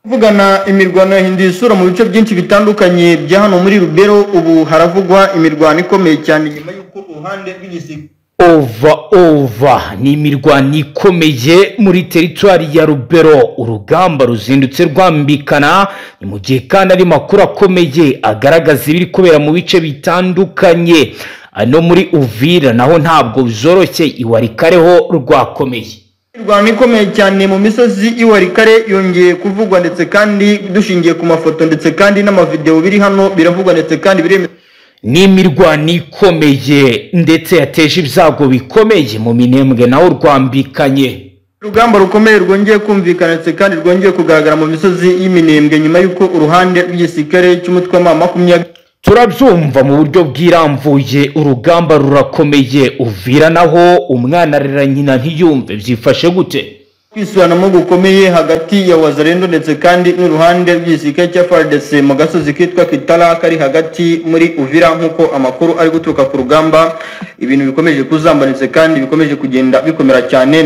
Kuvugana imirwano yahinduye isura mu bice byinshi bitandukanye bya hano muri Rubero. Ubu haravugwa imirwano ikomeye cyane nyuma y'uko uruhande rw'igisirikare ova ni imirwano ikomeye muri teritwari ya Rubero. Urugamba ruzindutse rwambikana ni mu gihe kandi ari makuru akomeye agaragaza ibiri kubera mu bice bitandukanye. Ano muri Uvira naho ntabwo bizoroshye, iwarikareho rwakomeye. Imirwano ikomeye cyane mu misozi iwarikare yongeye kuvugwa, ndetse kandi dushingiye ku mafoto ndetse kandi n'amavideo biri hano biravugwa, ndetse kandi biremezwa. Ni imirwano ikomeye ndetse yateje ibyago bikomeye mu Minembwe naho rwambikanye. Urugamba rukomeye rwongeye kumvikana ndetse kandi rwongeye kugaragara mu misozi y'Iminembwe nyuma y'uko uruhande rw'igisirikare cy'umutwe wa 20 turabyumva mu buryo bwiramvuye. Urugamba rurakomeye. Uvira naho umwana arera nyina ntiyumve, byifashe gute? Kwisubiranamo gukomeye hagati ya Wazalendo ndetse kandi n'uruhande rw'igisirikare cya FARDC mu gasozi kitwa Kitala kari hagati muri Uvira, nkuko amakuru ari guturuka ku rugamba. Ibintu bikomeje kuzambanitse kandi bikomeje kugenda bikomera cyane.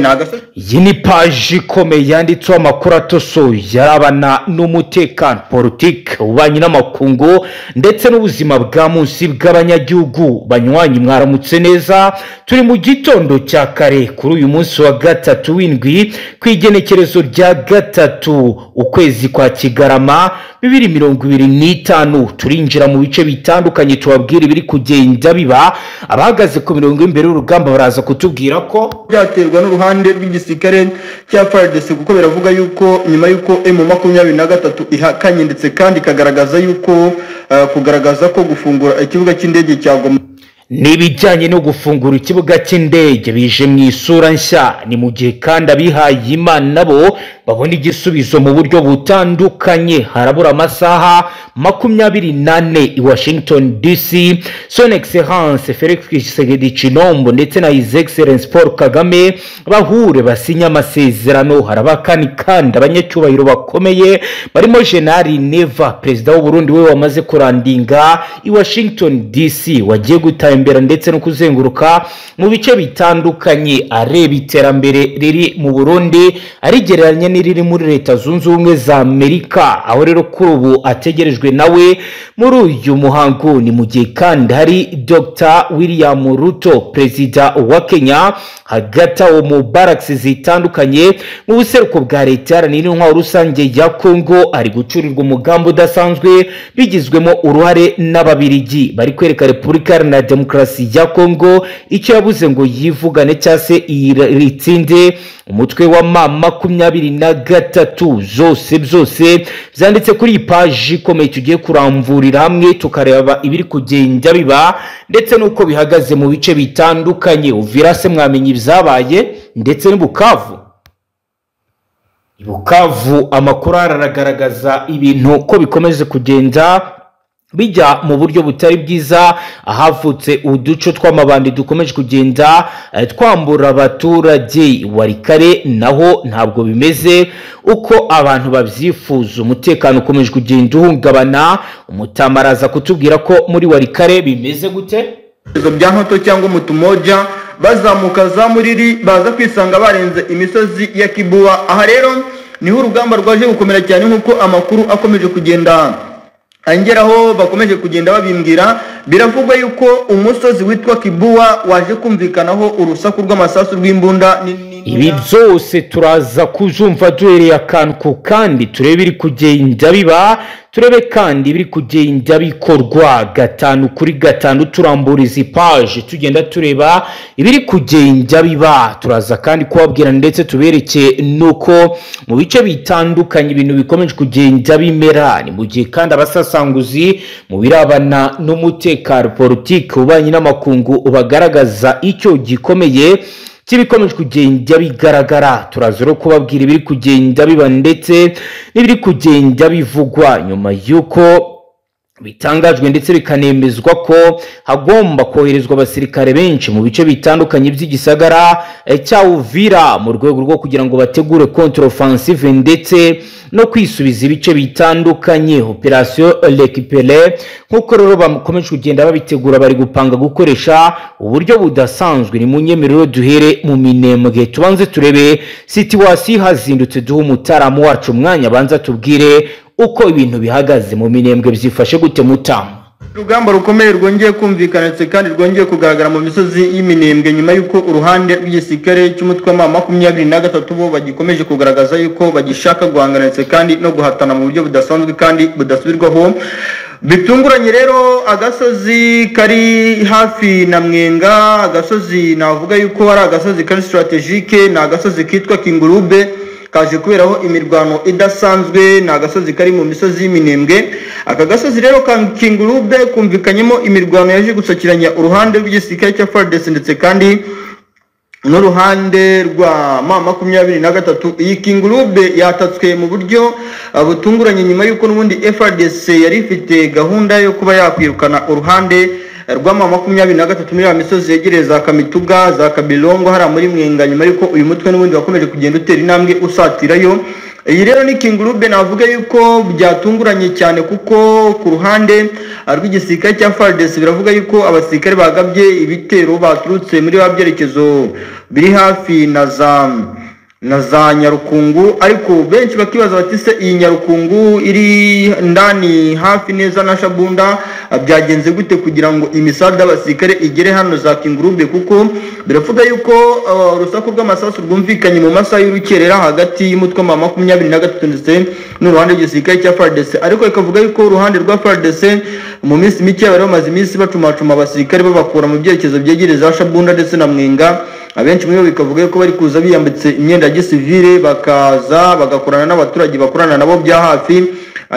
Iyi ni paji ikomeye yanditseho amakuru atosoye yarabana n'umutekano, politike, ububanyi n'amakungu ndetse n'ubuzima bwa munsi bw'abanyagihugu. Banywanyi mwaramutse neza, turi mu gitondo cya kare kuri uyu munsi wa gatatu w'indwi kwigenekerezo rya gatatu ukwezi kwa Kigarama 2025. Turinjira mu bice bitandukanye tubabwira ibiri kugenda biba. Abahagaze ku mirongo imbere y'urugamba baraza kutubwira ko byaterwa n'uruhande rw'igisirikare cya FARDC, kuko biravuga yuko nyuma y'uko M23 ihakanye ndetse kandi kagaragaza yuko kugaragaza ko gufungura ikibuga cy'indege cya Goma n'ibijyanye no gufungura ikibuga cy'indege bije mu isura nshya. Ni mu gihe kandi abihaye Imana nabo babona igisubizo mu buryo butandukanye. Harabura amasaha 24 i Washington DC Son Excellence Felix Tshisekedi Tshilombo ndetse na His Excellence Paul Kagame bahure basinya amasezerano. Harabakani kandi abanyacyubahiro bakomeye barimo General Neva, perezida w'u Burundi we wamaze kurandinga i Washington DC, wagiye gutembera ndetse no kuzenguruka mu bice bitandukanye areba iterambere riri mu Burundi arigereranya n'iriri muri Leta Zunze Ubumwe za Amerika. Aho rero kuri ubu ategerejwe nawe muri uyu muhango. Ni mu gihe kandi hari Dr. William Ruto, perezida wa Kenya, hagati aho mu barracks zitandukanye mu buseruko bwa leta iharanira intwaro rusange ya Congo ari gucurirwa umugambi udasanzwe bigizwemo uruhare n'Ababiligi bari kwereka Repubulika Iharanira Demokarasi ya Congo icyo yabuze ngo yivugane cyase iritsinde umutwe wa 23. Byose byanditse kuri ipaji ikomeye tugiye kuramvurira hamwe tukareba ibiri kugenda biba ndetse nuko bihagaze mu bice bitandukanye. Uvira se mwamenye ibyabaye ndetse n'Bukavu. Bukavu amakuru aragaragaza ibintu ko bikomeje kugenda bijya mu buryo butari bwiza. Ahavutse uduco tw'amabandi dukomeje kugenda twambura abaturage. Warikare naho ntabwo bimeze uko abantu babyifuza. Umutekano ukomeje kugenda uhungabana. Umutamaraza kutubwira ko muri Warikare bimeze gute. Izo bya Ntoto cyangwa Mutumoja bazamuka za Muriri baza kwisanga barenze imisozi ya Kibuwa. Aha rero niho urugamba rwaje gukomera cyane, nkuko amakuru akomeje kugenda angeraho bakomeje kugenda babimbwira. Biravugwa yuko umusozi witwa Kibuwa waje kumvikanaho urusaku rw'amasasu rw'imbunda. Ibi byose turaza kuzumva duhereye akantu ku kandi, turebe ibiri kugenda biba, turebe kandi ibiri kugenda bikorwa gatanu kuri gatanu. Turambura izi page tugenda tureba ibiri kugenda biba. Turaza kandi kubabwira ndetse tubereke nuko mu bice bitandukanye ibintu bikomeje kugenda bimera. Ni mu gihe kandi abasasanguzi mu birabana n'umutekano, politike, ububanyi n'amakungu bagaragaza icyo gikomeye kibikomeje kugenda bigaragara. Turazoro kubabwira ibiri kugenda biba ndetse n'ibiri kugenda bivugwa nyuma yuko bitangajwe ndetse bikanemezwa ko hagomba koherezwa abasirikare benshi mu bice bitandukanye by'igisagara cya Uvira mu rwego rwo kugira ngo bategure contre offensive ndetse no kwisubiza ibice bitandukanye. Operation Récupérer nkuko rero bakomeje kugenda babitegura, bari gupanga gukoresha uburyo budasanzwe. Ni munyemerero duhere mu Minembwe tubanze turebe situation hazindutse, duha umutaramu wacu umwanya banza tubwire uko ibintu bihagaze mu Minembwe byifashe gute mutamu. Urugamba rukomeye rwongeye kumvikana kandi rwongeye kugaragara mu misozi y'Iminembwe nyuma yuko uruhande rw'igisirikare cy'umutwe wa 23 bo bagikomeje kugaragaza yuko bagishaka guhangana kandi no guhatana mu buryo budasanzwe kandi budasubirwaho. Bitunguranye rero agasozi kari hafi na Mwenga, agasozi navuga yuko ari agasozi kari strategique, na agasozi kitwa Kingurube kaje kuberaho imirwano idasanzwe. Na agasozi kari mu misozi y'Iminembwe. Aka gasozi rero ka Kingurube kumvikanyemo imirwano yaje gusakiranya uruhande rw'igisirikare cya FARDC ndetse kandi n'uruhande rwa M23. Iyi Kingurube yatatswe mu buryo butunguranye nyuma yuko n'ubundi FARDC yari ifite gahunda yo kuba yakwirukana uruhande rwa M23 muri ya misozi yegereza Kamituga za Kabilongo hara muri Mwenga, nyuma yuko uyu mutwe n'ubundi wakomeje kugenda utera intambwe usatirayo. Iyi rero ni Kingurube navuga yuko byatunguranye cyane kuko ku ruhande rw'igisirikare cya FARDC biravuga yuko abasirikare bagabye ibitero baturutse muri ba byerekezo biri hafi na za Nyarukungu, ariko benshi bakibaza bati se iyi Nyarukungu iri ndani hafi neza na Shabunda byagenze gute kugira ngo imisada y'abasirikare igere hano za Kingurube, kuko biravuga yuko urusaku rw'amasasu rwumvikanye mu masaha y'urukerera hagati y'umutwe wa 23 ndetse n'uruhande rw'igisirikare cya FARDC, ariko ikavuga yuko uruhande rwa FARDC mu minsi mike bari bamaze iminsi bacumacuma abasirikare babakura mu byerekezo byegereza Shabunda ndetse na Mwenga. Abenshi muri bo bikavuga yuko bari kuza biyambitse imyenda ya gisivile bakaza bagakorana n'abaturage bakorana nabo bya hafi.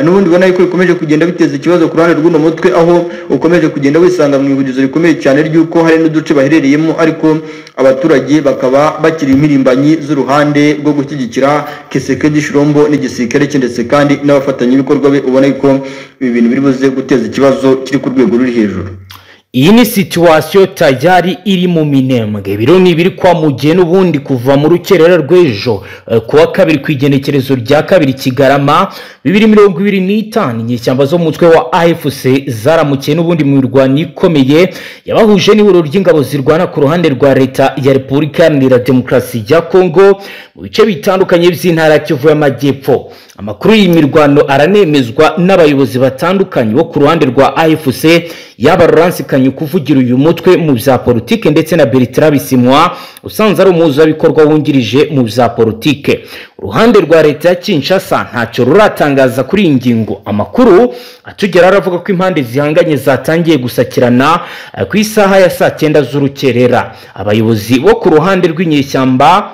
N'ubundi bona yuko bikomeje kugenda biteza ikibazo ku ruhande rw'uno mutwe, aho ukomeje kugenda wisanga mu ihurizo rikomeye cyane ry'uko hari n'uduce baherereyemo, ariko abaturage bakaba bakiri impirimbanyi z'uruhande rwo gushyigikira Kisekedi Shirombo n'igisirikare cye ndetse kandi n'abafatanyabikorwa be. Ubona yuko ibi bintu biri buze guteza ikibazo kiri ku rwego ruri hejuru. Iyi ni situation tayari iri mu Minembwe. Biro ni biri kwa mugiye n'ubundi kuva mu rukerera rw'ejo kuwa kabiri kwigenekerezo rya kabiri Kigarama 2025. Inyeshyamba zo mutwe wa AFC zaramukiye n'ubundi mu mirwano ikomeye yabahuje n'ihuriro ry'ingabo zirwana ku ruhande rwa leta ya Repubulika Iharanira Demokarasi ya Kongo mu bice bitandukanye by'intara ya Kivu y'Amajyepfo. Amakuru y'imirwano aranemezwa n'abayobozi batandukanye bo ku ruhande rwa AFC, yaba Laurent kuvugira uyu mutwe mu bya politike ndetse na Bertrand Bisimwa usanze ari umuhuzabikorwa wungirije mu bya politike. Uruhande rwa leta ya Kinshasa ntacyo ruratangaza kuri iyi ngingo. Amakuru atugera aravuga ko impande zihanganye zatangiye gusakirana ku isaha ya saa 9 z'urukerera. Abayobozi bo ku ruhande rw'inyeshyamba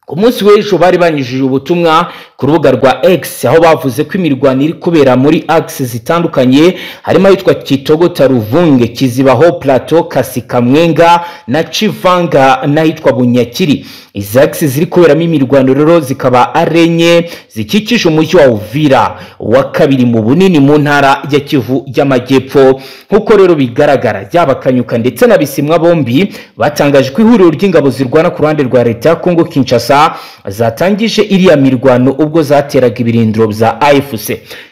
ku munsi w'ejo bari banyujije ubutumwa ku rubuga rwa X, aho bavuze ko imirwano iri kubera muri axe zitandukanye, harimo yitwa Kitogota Ruvunge, Kizibaho Plateau, Kasika Mwenga na Chivanga n'ahitwa Bunyakiri. Izi axe ziri kuberamo imirwano rero zikaba arenye zikikije umujyi wa Uvira wa kabiri mu bunini mu ntara ya Kivu y'Amajyepfo. Nkuko rero bigaragara yaba Kanyuka ndetse na Bisimwa bombi batangaje ko ihuriro ry'ingabo zirwana ku ruhande rwa leta ya Kongo Kinshasa zatangije iriya mirwano ubwo zateraga ibirindiro bya AFC.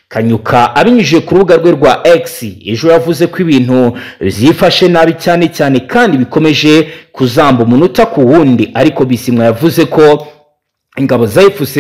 Kanyuka abinyujije ku rubuga rwe rwa X ejo yavuze ko ibintu zifashe nabi cyane kandi bikomeje kuzamba umunota ku wundi, ariko Bisimwa yavuze ko ingabo za AFC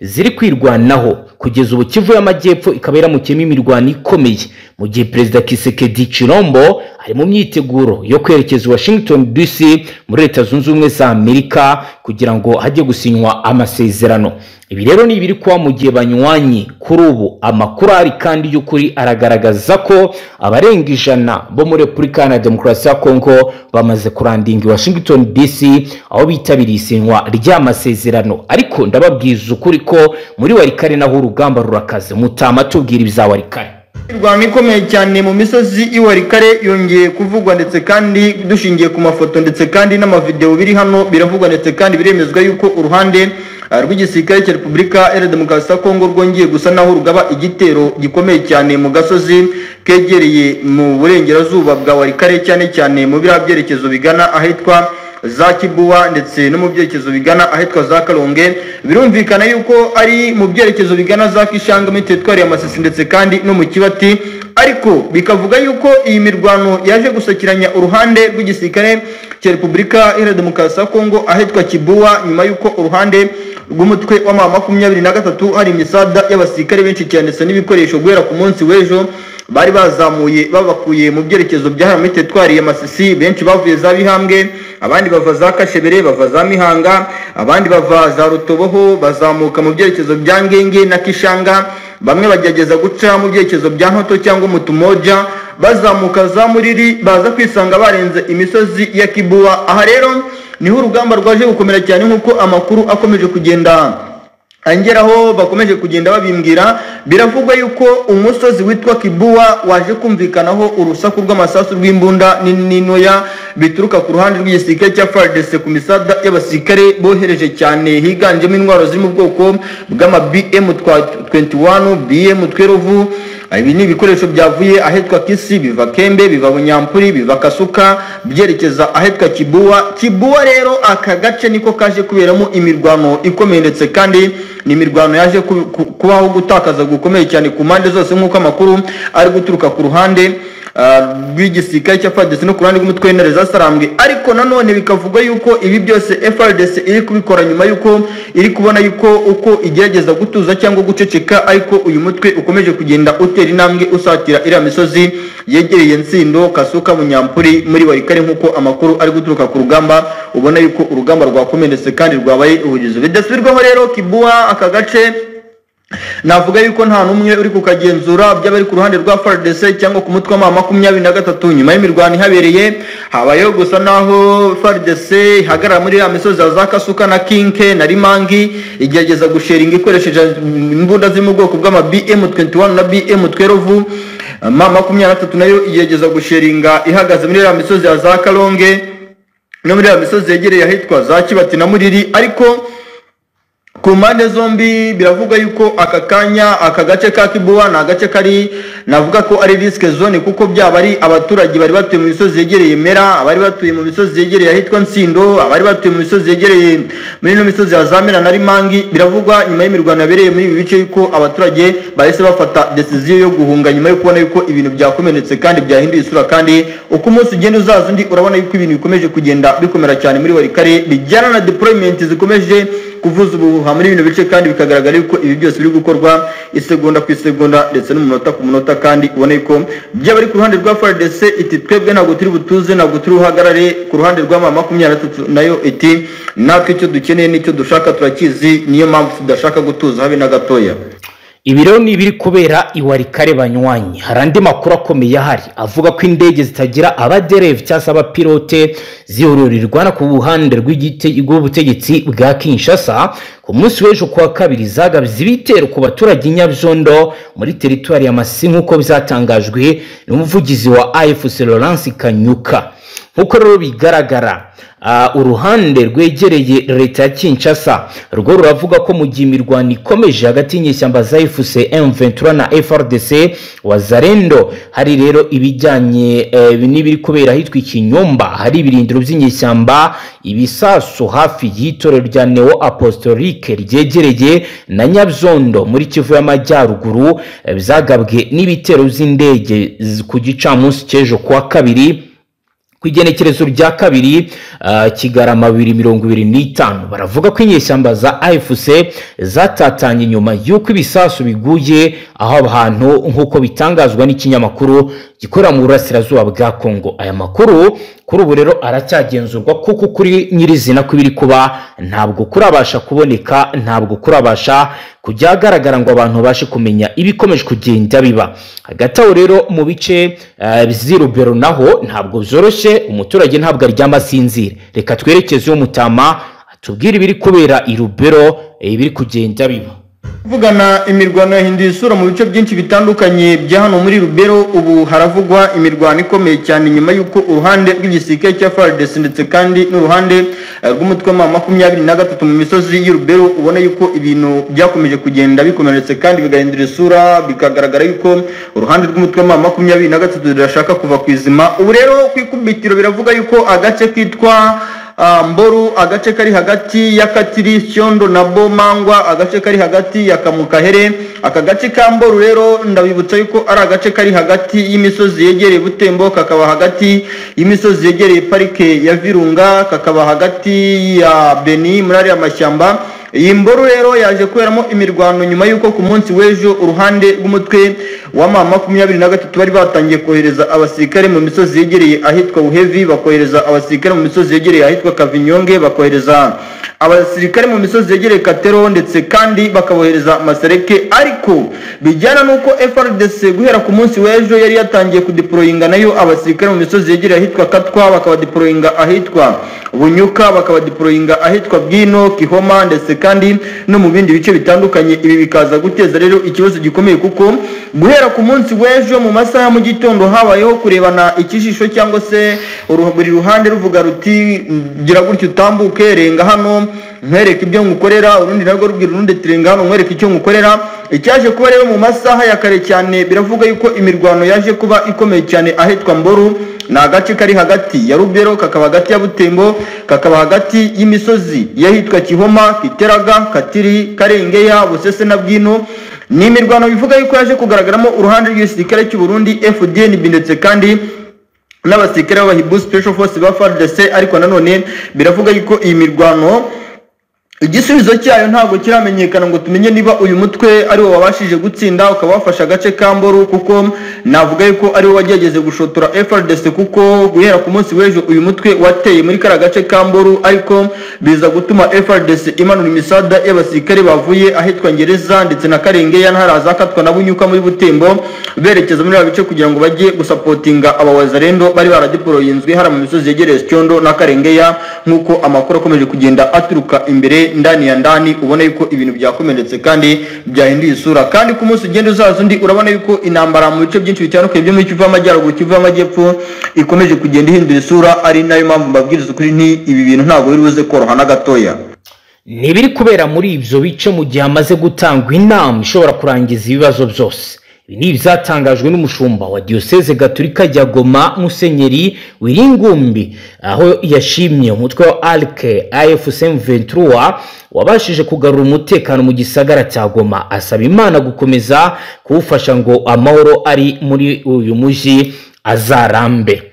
ziri kwirwanaho kugeza ubu Kivu y'Amajyepfo ikaba yaramukiyemo imirwano ikomeye, mu gihe Perezida Kisekedi Chilombo ari mu myiteguro yo kwerekeza Washington DC muri Leta Zunze Ubumwe za Amerika kugira ngo hajye gusinywa amasezerano. Ibi rero ni ibiri kwa mu gihe banywanyi kuri ubu. Amakuru ari kandi y'ukuri aragaragaza ko abarenga 100 bo muri Repubulika ya Demokarasi ya Kongo bamaze kurandinga Washington DC aho bitabiriye isinywa ry'amasezerano. Ariko ndababwiza ukuri ko muri Warikare naho urugamba rurakaze. Mutama tubwira ibiza Warikare. Irwano ikomeye cyane mu misozi y'Iwarikare yongeye kuvugwa ndetse kandi dushingiye ku mafoto ndetse kandi n'amavideo biri hano biravugwa ndetse kandi biremezwa yuko uruhande rw'igisirikare cya Repubulika Iharanira Demokarasi ya Kongo rwongeye gusa naho rugaba igitero gikomeye cyane mu gasozi kegereye mu burengerazuba bwa Walikale, cyane cyane mu biriya byerekezo bigana ahitwa za Kibuwa ndetse no mu byerekezo bigana ahitwa za Kalonge. Birumvikana yuko ari mu byerekezo bigana za Kishanga mu teritwari ya Masisi ndetse kandi no mu Kibati, ariko bikavuga yuko iyi mirwano yaje gusakiranya uruhande rw'igisirikare cya Repubulika Iharanira Demokarasi ya Kongo ahitwa Kibuwa, nyuma yuko uruhande rw'umutwe wa M23 hari imisada y'abasirikare benshi cyane ndetse n'ibikoresho guhera ku munsi w'ejo bari bazamuye babakuye mu byerekezo bya hano muri teritwari ya Masisi. Benshi bavuye za Bihambwe, abandi bava za Kashebere, bava za Mihanga, abandi bava za Rutoboho, bazamuka mu byerekezo bya Ngenge na Kishanga, bamwe bagerageza guca mu byerekezo bya Ntoto cyangwa Mutumoja, bazamuka za Muriri, baza kwisanga barenze imisozi ya Kibuwa. Aha rero niho urugamba rwaje gukomera cyane nk'uko amakuru akomeje kugenda angeraho, bakomeje kugenda babimbwira. Biravugwa yuko umusozi witwa Kibuwa waje kumvikanaho urusaku rw'amasasu rw'imbunda n'intoya bituruka ku ruhande rw'igisirikare cya FARDC ku misada y'abasirikare bohereje cyane, higanjemo intwaro ziri mu bwoko bw'ama BM21, BM12. Ibi ni ibikoresho byavuye ahitwa Kisi, biva Kembe, biva Bunyampuri, biva Kasuka, byerekeza ahitwa Kibuwa. Kibuwa rero aka gace niko kaje kuberamo imirwano ikomeye ndetse kandi ni imirwano yaje kubaho gutakaza gukomeye cyane ku mpande zose nk'uko amakuru ari guturuka ku ruhande rw'igisirikare cya FARDC no ku ruhande rw'umutwe w'intare za Sarambwe. Ariko nanone bikavuga yuko ibi byose FARDC iri kubikora nyuma yuko iri kubona yuko uko igerageza gutuza cyangwa guceceka, ariko uyu mutwe ukomeje kugenda utera intambwe usatira iriya misozi yegereye Nsindo, Kasuka, Bunyampuri muri Walikale nk'uko amakuru ari guturuka ku rugamba. Ubona yuko urugamba rwakomeretse kandi rwabaye ubugizi bidasubirwaho. Rero Kibuwa aka gace navuga yuko nta numwe uri kukagenzura, by'abari ku ruhande rwa FARDC cyangwa ku mutwe wa M23. Nyuma y'imirwano ihabereye habayeho gusa naho FARDC ihagarara muri ya misozi za Kasuka na Kinke na Rimangi, igerageza gusheringa ikoresheje imbunda ziri mu bwoko bw'ama BM21 na BM12. M23 nayo igerageza gusheringa ihagaze muri ya misozi za Kalonge no muri ya misozi yegereye ahitwa za Kibati na Muriri. Ariko ku mpande zombi biravuga yuko aka kanya aka gace ka Kibuwa na gace kari navuga ko ari risk zone, kuko byaba ari abaturage bari batuye mu misozi yegereye Mera, abari batuye mu misozi yegereye ahitwa Nsindo, abari batuye mu misozi yegereye muri no misozi ya Zamera na Rimangi. Biravugwa nyuma y'imirwano yabereye muri ibi bice yuko abaturage bahise bafata decision yo guhunga nyuma yo kubona yuko ibintu byakomenetse kandi byahinduye isura, kandi uko umunsi ugenda uzaza undi urabona yuko ibintu bikomeje kugenda bikomera cyane muri Walikale bijyana na deployment zikomeje kuvuza ubuhuha muri bino bice, kandi bikagaragara yuko ibi byose biri gukorwa isegonda ku isegonda ndetse n'umunota ku munota, kandi ubona yuko by'abari ku ruhande rwa FARDC iti twebwe ntabwo turi butuze, ntabwo turi uhagarare. Ku ruhande rwa M23 nayo iti natwe icyo dukeneye n'icyo dushaka turakizi, niyo mpamvu tudashaka gutuza habe na gatoya. Ibi rero ni ibiri kubera i Walikale banywanyi. Hari andi makuru akomeye ahari avuga ko indege zitagira abaderevu cyangwa se abapilote zihururirwana ku buhande rw'ubutegetsi bwa Kinshasa ku munsi w'ejo kuwa kabiri zagabye ibitero ku baturage Nyabyondo muri teritwari ya Masisi nk'uko bizatangajwe n'umuvugizi wa AFC Laurence Kanyuka. Nk'uko rero bigaragara uruhande rwegereye leta ya Kinshasa rwo ruravuga ko mu gihe imirwano ikomeje hagati y'inyeshyamba za FARDC M23 na FARDC Wazalendo, hari rero ibijyanye n'ibiri kubera hitwa Ikinyomba, hari ibirindiro by'inyeshyamba, ibisasu hafi y'itorero rya Neo Apostolique ryegereye na Nyabyondo muri Kivu y'Amajyaruguru, byagabwe n'ibitero by'indege ku gicamunsi cy'ejo kuwa kabiri ku igenekerezo rya kabiri Kigarama 2025. Baravuga ko inyeshyamba za AFC zatatanye nyuma y'uko ibisasu biguye aho abantu nk'uko bitangazwa n'ikinyamakuru gikorera mu burasirazuba bwa Kongo. Aya makuru kuri ubu rero aracyagenzurwa kuko kuri nyirizina kw'ibiri kuba ntabwo kurabasha kuboneka, ntabwo kurabasha kujya agaragara ngo abantu bashe kumenya ibikomeje kugenda biba. Hagati aho rero mu bice bizirubero naho ntabwo byoroshye, umuturage ntabwo aryama asinzira. Reka twerekeze yo Mutama atubwire ibiri kubera i Rubero ibiri kugenda biba. Vugana imirwano yahinduye isura mu bice byinshi bitandukanye bya hano muri Rubero. Ubu haravugwa imirwano ikomeye cyane nyuma y'uko uruhande rw'igisirikare cya FARDC ndetse kandi n'uruhande rw'umutwe wa 23 mu misozi y'Rubero ubona yuko ibintu byakomeje kugenda bikomeretse kandi bigahindura isura, bikagaragara yuko uruhande rw'umutwe wa 23 rurashaka kuva ku izima. Ubu rero kwikubitiro biravuga yuko agace kitwa Mboru, agace kari hagati ya Katiri, Syondo na Bomangwa, agace kari hagati ya Kamukahere. Aka gace ka Mboru rero ndabibutsa yuko ari agace kari hagati y'imisozi yegereye Butembo, kakaba hagati y'imisozi yegereye parike ya Virunga, kakaba hagati ya Beni muri ari amashyamba. Iyi Mboru rero yaje kuberamo imirwano nyuma y'uko ku munsi w'ejo uruhande rw'umutwe wa 23 bari batangiye kohereza abasirikare mu misozi yegereye ahitwa Buhevi, bakohereza abasirikare mu misozi yegereye ahitwa Kavinyonge, bakohereza abasirikare mu misozi yegereye Katero ndetse kandi bakabohereza Masereke. Ariko bijyana nuko FARDC guhera ku munsi w'ejo yari yatangiye kudeployinga nayo abasirikare mu misozi yegereye ahitwa Katwa, bakabadeployinga ahitwa Bunyuka, bakabadeployinga ahitwa Bwino, Kihoma ndetse kandi no mu bindi bice bitandukanye. Ibi bikaza guteza rero ikibazo gikomeye kuko guhera ku munsi w'ejo mu masaha ya mu gitondo habayeho kurebana ikishisho cyangwa se buri ruhande ruvuga ruti gira gutyo utambuke, renga hano nkwereke ibyo ngukorera, urundi narwo rubwira urundi tirenga hano nkwereke icyo ngukorera. Icyaje kuba rero mu masaha ya kare cyane biravuga yuko imirwano yaje kuba ikomeye cyane ahitwa Mboru. Na agace kari hagati ya Rubero, kakaba hagati ya Butembo, kakaba hagati y'imisozi yahitwa Kihoma, Kiteraga, Katiri, Karengeya, Busese na Bwino. Ni imirwano bivuga yuko yaje kugaragaramo uruhande rw'igisirikare cy'u Burundi FDNB ndetse kandi n'abasirikare b'abahibu Special Force ba FARDC. Ariko nanone biravuga yuko iyi mirwano igisubizo cyayo ntabwo kiramenyekana ngo tumenye niba uyu mutwe ari wo wabashije gutsinda ukaba wafasha agace ka Mboru, kuko navuga yuko ari wo wagerageje gushotora FARDC, kuko guhera ku munsi w'ejo uyu mutwe wateye muri kara gace ka Mboru, ariko biza gutuma FARDC imanura imisada y'abasirikare bavuye ahitwa Ngereza ndetse na Karengeya ntaraza Katwa na Bunyuka muri Butembo berekeza muri abice kugira ngo bajye gusapotinga abawazarendo bari baradeployinzwe hara mu misozi yegereye Syondo na Karengeya, nkuko amakuru akomeje kugenda aturuka imbere ndani ya ndani. Ubona yuko ibintu byakomeretse kandi byahinduye isura, kandi ku munsi ugenda uzaza undi urabona yuko intambara mu bice byinshi bitandukanye byo muri Kivu y'Amajyaruguru, Kivu y'Amajyepfo ikomeje kugenda ihindura isura. Ari nayo mpamvu mbabwiriza ukuri nti ibi bintu ntabwo biri buze koroha na gatoya. Nibiri kubera muri ibyo bice mu gihe amaze gutangwa inama ishobora kurangiza ibibazo byose. Ibi ni ibyatangajwe n'umushumba wa Diocese Gatolika ya Goma Musenyeri Wiringumbi, aho yashimye umutwe wa AFC M23 wabashije kugarura umutekano mu gisagara cya Goma. Asaba Imana gukomeza kuwufasha ngo amahoro ari muri uyu mujyi azarambe.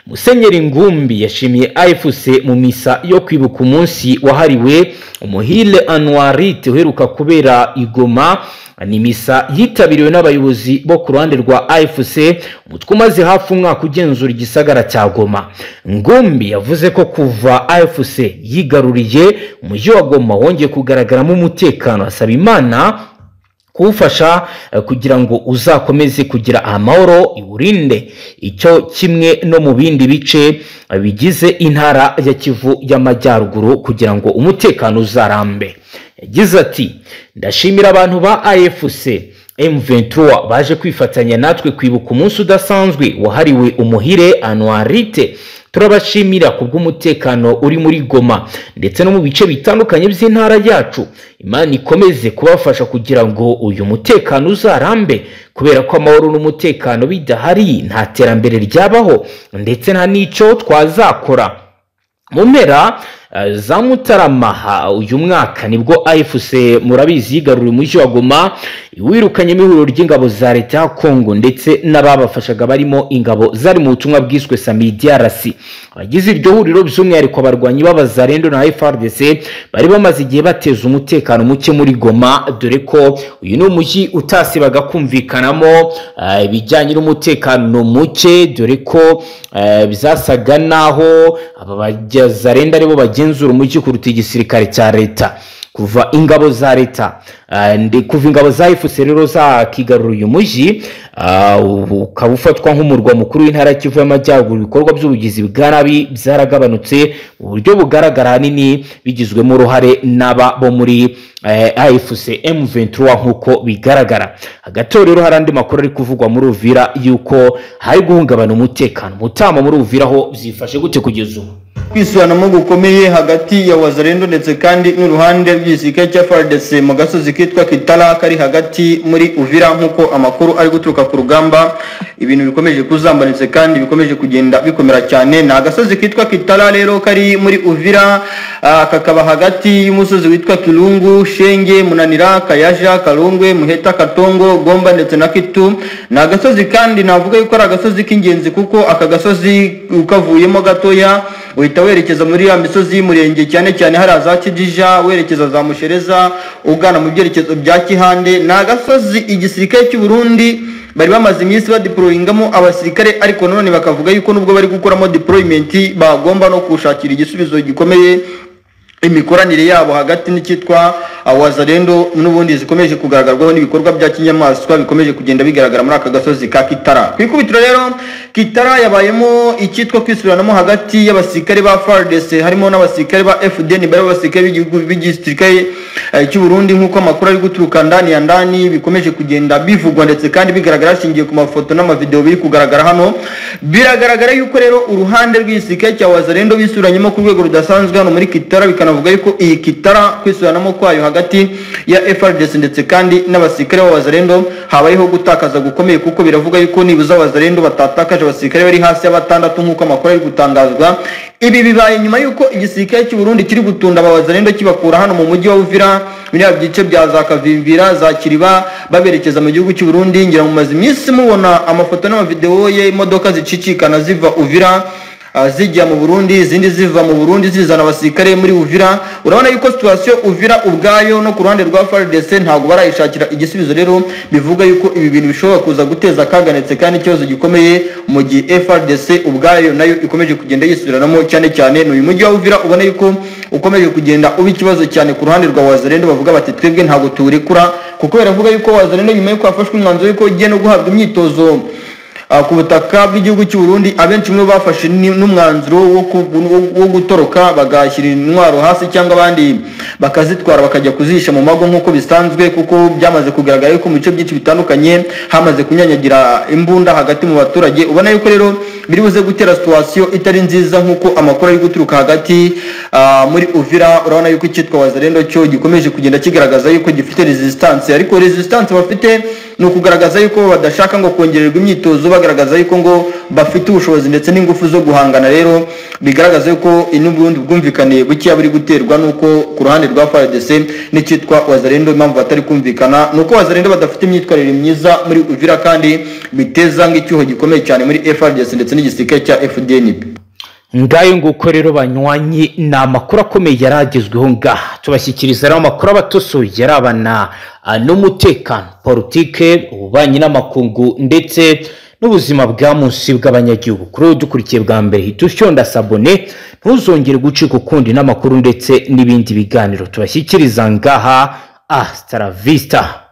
Musenyeri Ngumbi yashimiye AFC mu misa yo kwibuka umunsi wahariwe umuhile Anuarite uheruka kubera Igoma. Ni misa yitabiriwe n'abayobozi bo ku ruhande rwa AFC, umutwe umaze hafi umwaka ugenzura igisagara cya Goma. Ngumbi yavuze ko kuva AFC yigaruriye umujyi wa Goma wongeye kugaragaramo umutekano. Asaba Imana kuwufasha kugira ngo uzakomeze kugira amahoro iwurinde, icyo kimwe no mu bindi bice bigize intara ya Kivu y'Amajyaruguru kugira ngo umutekano uzarambe. Yagize ati, ndashimira abantu ba AFC M23 baje kwifatanya natwe kwibuka umunsi udasanzwe wahariwe umuhire Anuarite. Turabashimira kubw'umutekano uri muri Goma ndetse no mu bice bitandukanye by'intara yacu. Imana ikomeze kubafasha kugira ngo uyu mutekano uzarambe, kubera ko amahoro n'umutekano bidahari nta terambere ryabaho ndetse nta n'icyo twazakora. Mu mpera za Mutarama uyu mwaka nibwo AFC murabizi yigaruriye umujyi wa Goma, wirukanye ihuriro ry'ingabo za leta ya Kongo ndetse n'ababafashaga barimo ingabo zari mu butumwa bwiswe SAMIDRC. Abagize iryo huriro by'umwihariko abarwanyi b'abazarendo na FARDC bari bamaze igihe bateza umutekano muke muri Goma, dore ko uyu ni umujyi utasibaga kumvikanamo ibijyanye n'umutekano muke, dore ko bizasaga naho aba bazarendo aribo bagenzura umujyi kuruta igisirikare cya leta. kuva ingabo za leta kuva ingabo za FARDC rero zakigarura uyu mujyi ukaba ufatwa nk'umurwa mukuru w'intara ya Kivu y'Amajyaruguru. Ibikorwa by'ubugizi bwa nabi byaragabanutse mu buryo bugaragara, hanini bigizwemo uruhare n'aba bo muri AFC M23 nk'uko bigaragara. Hagati rero hari andi makuru ari kuvugwa muri Uvira yuko hari guhungabana umutekano. Mutama muri Uvira ho byifashe gute kugeza ubu? Kwisubiranamo gukomeye hagati ya Wazalendo ndetse kandi n'uruhande rw'igisirikare cya FARDC mu gasozi kitwa Kitara kari hagati muri Uvira, nk'uko amakuru ari guturuka ku rugamba. Ibintu bikomeje kuzambanitse kandi bikomeje kugenda bikomera cyane. Na gasozi kitwa Kitara rero kari muri Uvira, kakaba hagati y'umusozi witwa Kirungu, Shenge, Munanira, Kayaja, Karungwe, Muheta, Katongo, Gomba ndetse na Kitu. Na gasozi kandi navuga yuko ari agasozi k'ingenzi kuko aka gasozi ukavuyemo gatoya uhita werekeza muri ya misozi y'umurenge, cyane cyane hari za Kijija werekeza za Mushereza ugana mu byerekezo bya Kihande. Na gasozi igisirikare cy'u Burundi bari bamaze iminsi badeployingamo abasirikare, ariko none bakavuga yuko nubwo bari gukoramo deployment bagomba no kushakira igisubizo gikomeye imikoranire yabo hagati n'ikitwa Wazalendo n'ubundi zikomeje kugaragarwaho n'ibikorwa bya kinyamaswa bikomeje kugenda bigaragara muri aka gasozi ka Kitara. Kwikubitiro rero Kitara yabayemo ikitwa kwisubiranamo hagati y'abasirikare ba FARDC harimo n'abasirikare ba FDN bari abasirikare b'igisirikare cy'u Burundi, nk'uko amakuru ari guturuka ndani ya ndani bikomeje kugenda bivugwa ndetse kandi bigaragara shingiye ku mafoto n'amavideo biri kugaragara hano. Biragaragara yuko rero uruhande rw'igisirikare cya Wazalendo bisuranyemo ku rwego rudasanzwe hano muri Kitara, bikanavuga yuko iyi Kitara kwisubiranamo kwayo hagati ya FARDC ndetse kandi n'abasirikare ba Wazalendo habayeho gutakaza gukomeye, kuko biravuga yuko nibuza Wazalendo batatakaje abasirikare bari hasi ya 6 nk'uko amakuru ari gutangazwa. Ibi bibaye nyuma yuko igisirikare cy'u Burundi kiri gutunda Wazalendo kibakura hano mu mujyi wa Uvira muri byice bya za Kavimbira za Kiriba baberekeza mu gihugu cy'u Burundi. Ngira mu mazi iminsi mubona amafoto n'amavideo ye imodoka zicicikana ziva Uvira zijya mu Burundi, izindi ziva mu Burundi zizana abasirikare muri Uvira. Urabona yuko situation Uvira ubwayo no ku ruhande rwa FARDC ntago barayishakira igisubizo. Rero bivuga yuko ibi bintu bishobora kuza guteza akaganetse kandi ikibazo gikomeye mu gihe FARDC ubwayo nayo ikomeje kugenda yisubiranamo, cyane cyane n'uyu mujyi wa Uvira ubona yuko ukomeje kugenda uba ikibazo cyane ku ruhande rwa Wazalendo. Bavuga bati twebwe ntago turekura, kuko baravuga yuko Wazalendo nyuma yuko hafashwe umwanzuro yuko igiye no guhabwa imyitozo ku butaka bw'igihugu cy'u Burundi, abenshi mu bafashe n'umwanzuro wo gutoroka bagashyira intwaro hasi cyangwa abandi bakazitwara bakajya kuzisha mu mago nk'uko bisanzwe, kuko byamaze kugaragara yuko mu bice byinshi bitandukanye hamaze kunyanyagira imbunda hagati mu baturage. Ubona yuko rero biri buze gutera situation itari nziza nk'uko amakuru ari guturuka hagati muri Uvira. Urabona yuko icyitwa Wazalendo cyo gikomeje kugenda kigaragaza yuko gifite resistance, ariko resistance bafite no kugaragaza yuko badashaka ngo kongererwa imyitozo, bagaragaza yuko ngo bafite ubushobozi ndetse n'ingufu zo guhangana. Rero bigaragaza yuko n'ubundi bwumvikane bukiya buri guterwa nuko ku ruhande rwa FARDC n'ikitwa Wazalendo impamvu batari kumvikana nuko Wazalendo badafite imyitwarire myiza muri Uvira, kandi biteza nk'icyuho gikomeye cyane muri FARDC ndetse n'igisirikare cya FDN. Ngayo nguko rero banywanyi na amakuru akomeye yaragezweho ngaha tubashyikiriza rero amakuru abatosoye yarabana n'umutekano, politike, ububanyi n'amakungu ndetse n'ubuzima bwa munsi bw'abanyagihugu. Kuri dukurikiye bwa mbere hitushonda sabone ntuzongere gucika ukundi n'amakuru ndetse n'ibindi biganiro tubashyikiriza ngaha. Hasta la vista.